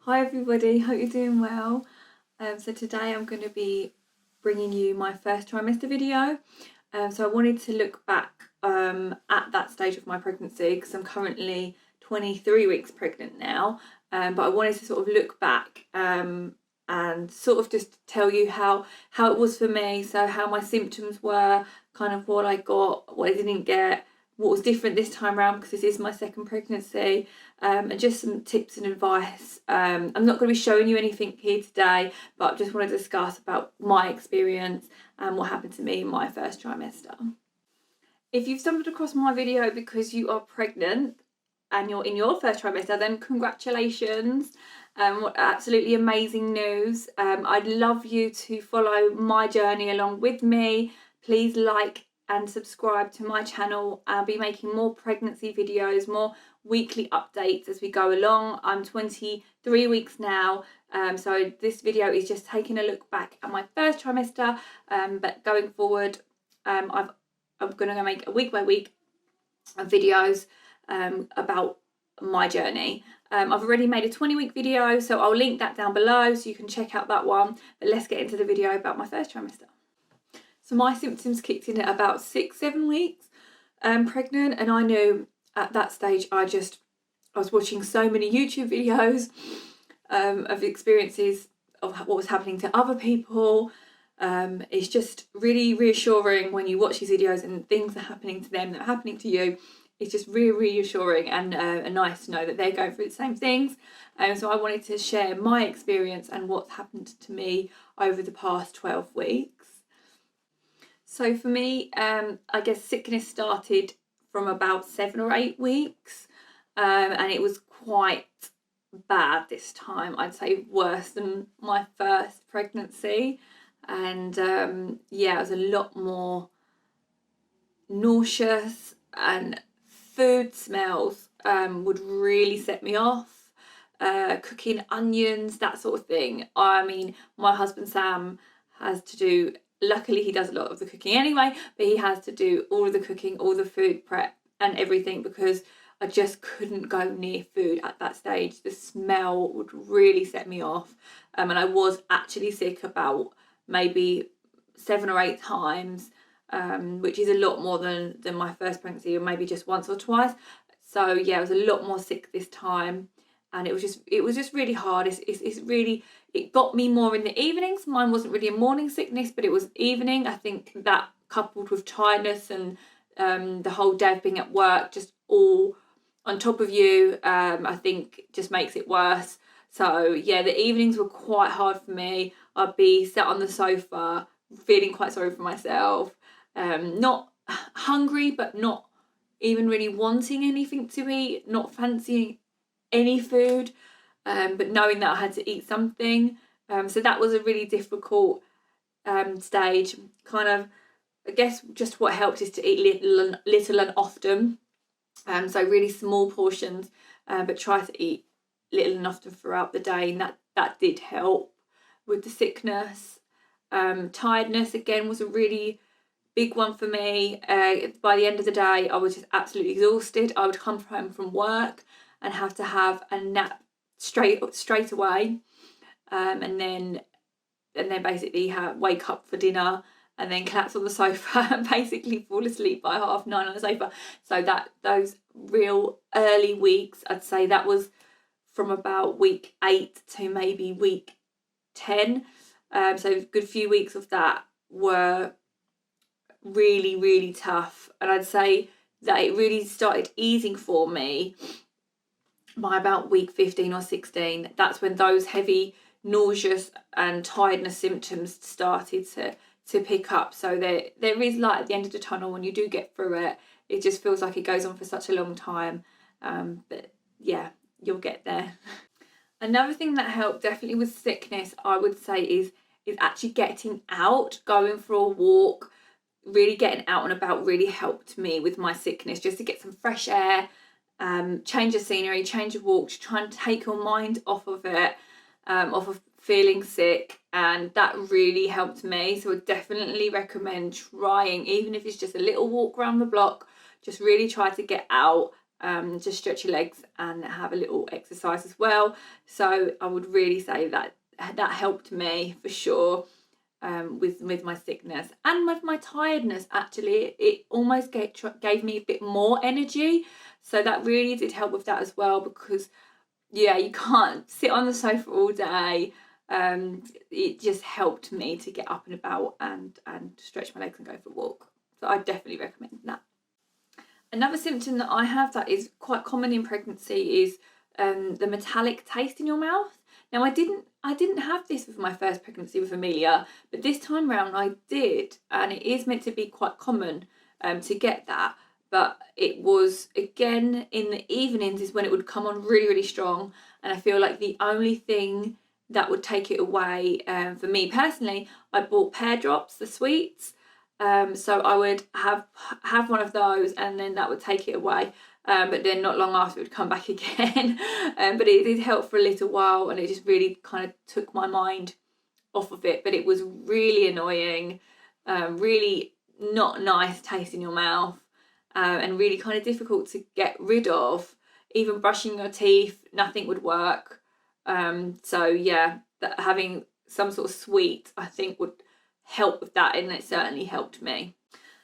Hi everybody, hope you're doing well. So today I'm going to be bringing you my first trimester video. So I wanted to look back at that stage of my pregnancy because I'm currently 23 weeks pregnant now, but I wanted to sort of look back and sort of just tell you how it was for me, so how my symptoms were, kind of what I got, what I didn't get, what was different this time around because this is my second pregnancy, and just some tips and advice. I'm not going to be showing you anything here today, but I just want to discuss about my experience and what happened to me in my first trimester. If you've stumbled across my video because you are pregnant and you're in your first trimester, then congratulations. What absolutely amazing news. I'd love you to follow my journey along with me. Please like and subscribe to my channel. I'll be making more pregnancy videos, more weekly updates as we go along. I'm 23 weeks now, so this video is just taking a look back at my first trimester, but going forward, I'm going to make a week by week videos about my journey. I've already made a 20-week video, so I'll link that down below so you can check out that one. But let's get into the video about my first trimester. So my symptoms kicked in at about 6-7 weeks pregnant, and I knew at that stage I was watching so many YouTube videos of experiences of what was happening to other people. It's just really reassuring when you watch these videos and things are happening to them that are happening to you. It's just really reassuring and nice to know that they're going through the same things. So I wanted to share my experience and what's happened to me over the past 12 weeks. So for me, I guess sickness started from about 7 or 8 weeks, and it was quite bad this time. I'd say worse than my first pregnancy, and yeah, it was a lot more nauseous, and food smells would really set me off. Cooking onions, that sort of thing. I mean, my husband Sam has to do, luckily he does a lot of the cooking anyway, but he has to do all of the cooking, all the food prep and everything, because I just couldn't go near food at that stage. The smell would really set me off, and I was actually sick about maybe 7 or 8 times, which is a lot more than my first pregnancy, or maybe just once or twice. So yeah, I was a lot more sick this time, and it was just really hard. It got me more in the evenings. Mine wasn't really a morning sickness, but it was evening. I think that coupled with tiredness and the whole day of being at work, just all on top of you, I think just makes it worse. So yeah, the evenings were quite hard for me. I'd be sat on the sofa feeling quite sorry for myself, not hungry, but not even really wanting anything to eat, not fancying any food, but knowing that I had to eat something. So that was a really difficult stage. Kind of, I guess just what helps is to eat little and often. So really small portions, but try to eat little and often throughout the day, and that did help with the sickness. Tiredness again was a really big one for me. By the end of the day, I was just absolutely exhausted. I would come home from work and have to have a nap straight away, and then basically wake up for dinner and then collapse on the sofa and basically fall asleep by 9:30 on the sofa. So those real early weeks, I'd say that was from about week 8 to maybe week 10. So a good few weeks of that were really tough, and I'd say that it really started easing for me by about week 15 or 16. That's when those heavy nauseous and tiredness symptoms started to pick up. So there is light at the end of the tunnel when you do get through it. It just feels like it goes on for such a long time, but yeah, you'll get there. Another thing that helped definitely with sickness, I would say, is actually getting out, going for a walk. Really getting out and about really helped me with my sickness, just to get some fresh air, change of scenery, change of walk, to try and take your mind off of it, off of feeling sick, and that really helped me. So I definitely recommend trying, even if it's just a little walk around the block, just really try to get out just stretch your legs and have a little exercise as well. So I would really say that that helped me for sure, with my sickness and with my tiredness. Actually, it almost gave me a bit more energy, so that really did help with that as well, because yeah, you can't sit on the sofa all day. It just helped me to get up and about and stretch my legs and go for a walk. So I definitely recommend that. Another symptom that I have that is quite common in pregnancy is the metallic taste in your mouth. Now I didn't have this with my first pregnancy with Amelia, but this time round I did, and it is meant to be quite common to get that. But it was, again, in the evenings is when it would come on really, really strong. And I feel like the only thing that would take it away, for me personally, I bought pear drops, the sweets. So I would have one of those, and then that would take it away. But then not long after, it would come back again. But it did help for a little while, and it just really kind of took my mind off of it. But it was really annoying, really not nice taste in your mouth. And really kind of difficult to get rid of. Even brushing your teeth, nothing would work. So yeah, having some sort of sweet, I think, would help with that, and it certainly helped me.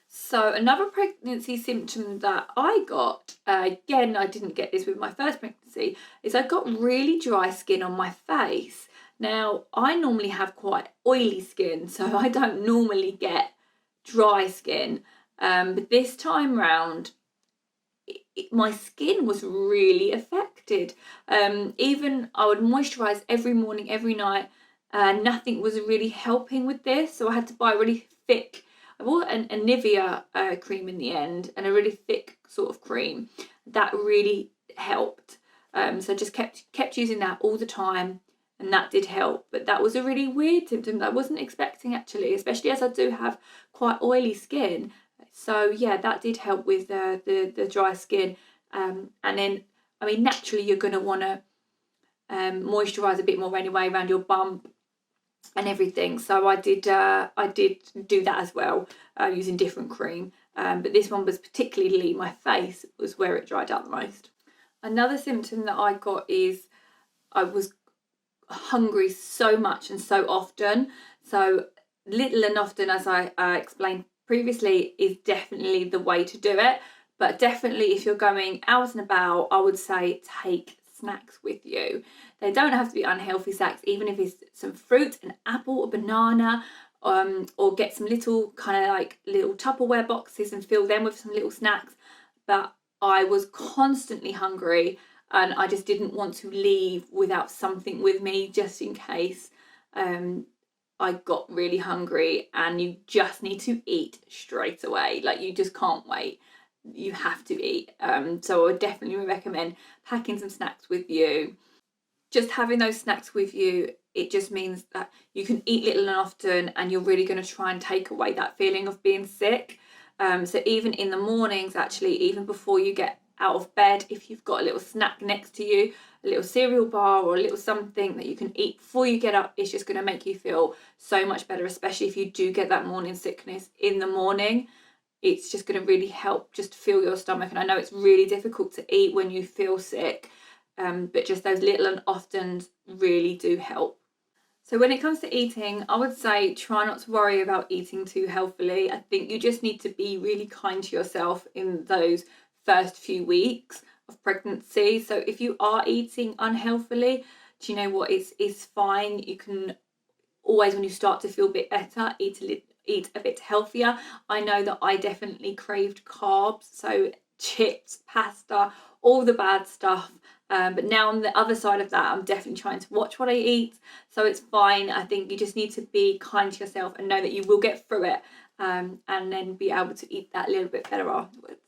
So another pregnancy symptom that I got, again, I didn't get this with my first pregnancy, is I got really dry skin on my face. Now, I normally have quite oily skin, so I don't normally get dry skin. But this time round, my skin was really affected. Even I would moisturise every morning, every night, and nothing was really helping with this. So I had to buy a really thick, I bought a Nivea cream in the end, and a really thick sort of cream. That really helped. So I just kept using that all the time, and that did help. But that was a really weird symptom that I wasn't expecting, actually, especially as I do have quite oily skin. So yeah, that did help with the dry skin. And then, I mean, naturally you're going to want to moisturise a bit more anyway around your bump and everything. So I did do that as well, using different cream. But this one was particularly, my face was where it dried out the most. Another symptom that I got is I was hungry so much and so often. So little and often, as I explained previously, is definitely the way to do it. But definitely if you're going out and about, I would say take snacks with you. They don't have to be unhealthy snacks, even if it's some fruit, an apple, a banana, or get some little kind of like little Tupperware boxes and fill them with some little snacks. But I was constantly hungry, and I just didn't want to leave without something with me, just in case I got really hungry. And you just need to eat straight away. Like, you just can't wait. You have to eat. So I would definitely recommend packing some snacks with you. Just having those snacks with you, it just means that you can eat little and often, and you're really going to try and take away that feeling of being sick. So even in the mornings, actually, even before you get out of bed, if you've got a little snack next to you, a little cereal bar or a little something that you can eat before you get up, it's just going to make you feel so much better, especially if you do get that morning sickness in the morning. It's just going to really help just fill your stomach. And I know it's really difficult to eat when you feel sick, but just those little and oftens really do help. So when it comes to eating, I would say try not to worry about eating too healthily. I think you just need to be really kind to yourself in those first few weeks of pregnancy. So if you are eating unhealthily, do you know what? It's fine. You can always, when you start to feel a bit better, eat a bit healthier. I know that I definitely craved carbs, so chips, pasta, all the bad stuff. But now on the other side of that, I'm definitely trying to watch what I eat. So it's fine. I think you just need to be kind to yourself and know that you will get through it, and then be able to eat that little bit better afterwards.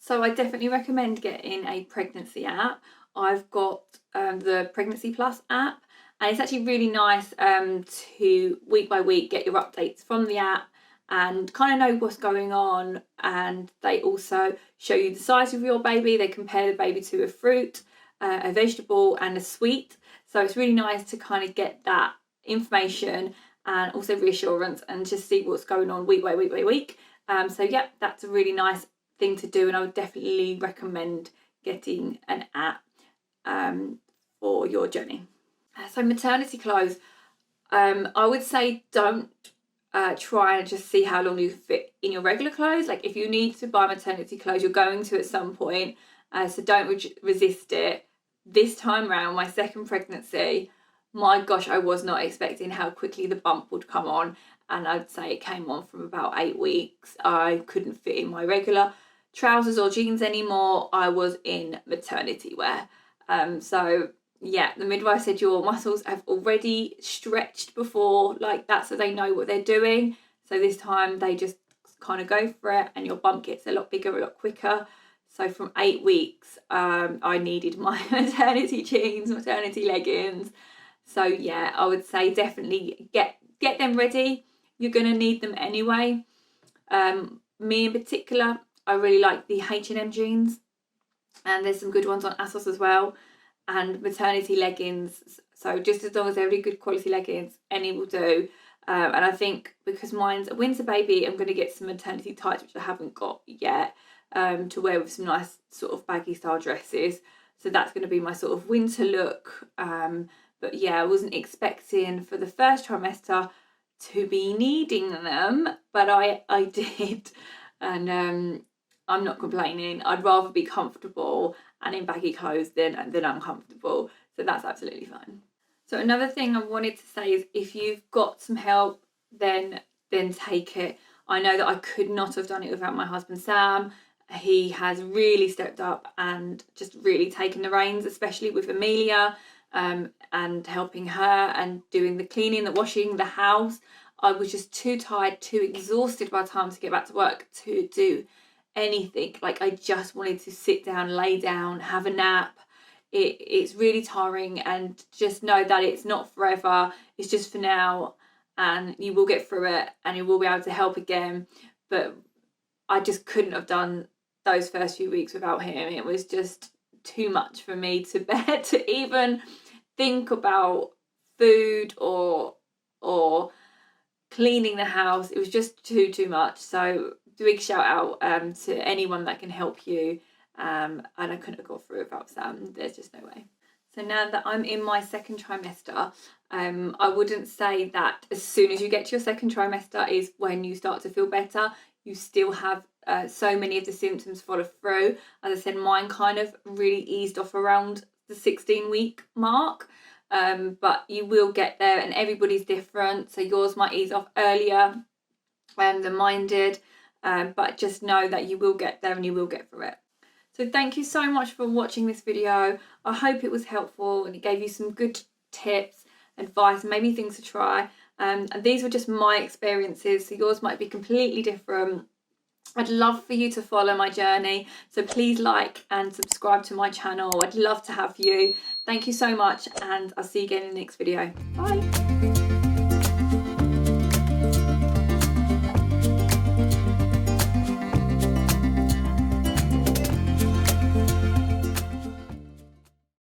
So I definitely recommend getting a pregnancy app. I've got the Pregnancy Plus app, and it's actually really nice to week by week get your updates from the app and kind of know what's going on. And they also show you the size of your baby. They compare the baby to a fruit, a vegetable and a sweet. So it's really nice to kind of get that information and also reassurance and just see what's going on week by week by week. So yeah, that's a really nice thing to do, and I would definitely recommend getting an app for your journey. So maternity clothes, I would say don't try and just see how long you fit in your regular clothes. Like if you need to buy maternity clothes, you're going to at some point, so don't resist it. This time around, my second pregnancy, my gosh, I was not expecting how quickly the bump would come on, and I'd say it came on from about 8 weeks. I couldn't fit in my regular trousers or jeans anymore. I was in maternity wear. So yeah, the midwife said your muscles have already stretched before like that, so they know what they're doing. So this time they just kind of go for it, and your bump gets a lot bigger, a lot quicker. So from 8 weeks, I needed my maternity jeans, maternity leggings. So yeah, I would say definitely get them ready. You're going to need them anyway. Me in particular, I really like the H&M jeans, and there's some good ones on ASOS as well, and maternity leggings. So just as long as they're really good quality leggings, any will do. And I think because mine's a winter baby, I'm going to get some maternity tights, which I haven't got yet, to wear with some nice sort of baggy style dresses. So that's going to be my sort of winter look. But yeah, I wasn't expecting for the first trimester to be needing them, but I did, and I'm not complaining. I'd rather be comfortable and in baggy clothes than uncomfortable, so that's absolutely fine. So another thing I wanted to say is if you've got some help, then take it. I know that I could not have done it without my husband Sam. He has really stepped up and just really taken the reins, especially with Amelia, and helping her and doing the cleaning, the washing, the house. I was just too tired, too exhausted by the time to get back to work to do anything. Like I just wanted to sit down, lay down, have a nap. It's really tiring, and just know that it's not forever. It's just for now, and you will get through it, and you will be able to help again. But I just couldn't have done those first few weeks without him. It was just too much for me to bear to even think about food or cleaning the house. It was just too much. So big shout out to anyone that can help you. And I couldn't have got through it without Sam. There's just no way. So now that I'm in my second trimester, I wouldn't say that as soon as you get to your second trimester is when you start to feel better. You still have so many of the symptoms follow through. As I said, mine kind of really eased off around the 16-week mark. But you will get there, and everybody's different. So yours might ease off earlier than mine did. But just know that you will get there and you will get through it. So thank you so much for watching this video. I hope it was helpful and it gave you some good tips, advice, maybe things to try. And these were just my experiences, so yours might be completely different. I'd love for you to follow my journey, so please like and subscribe to my channel. I'd love to have you. Thank you so much, and I'll see you again in the next video. Bye.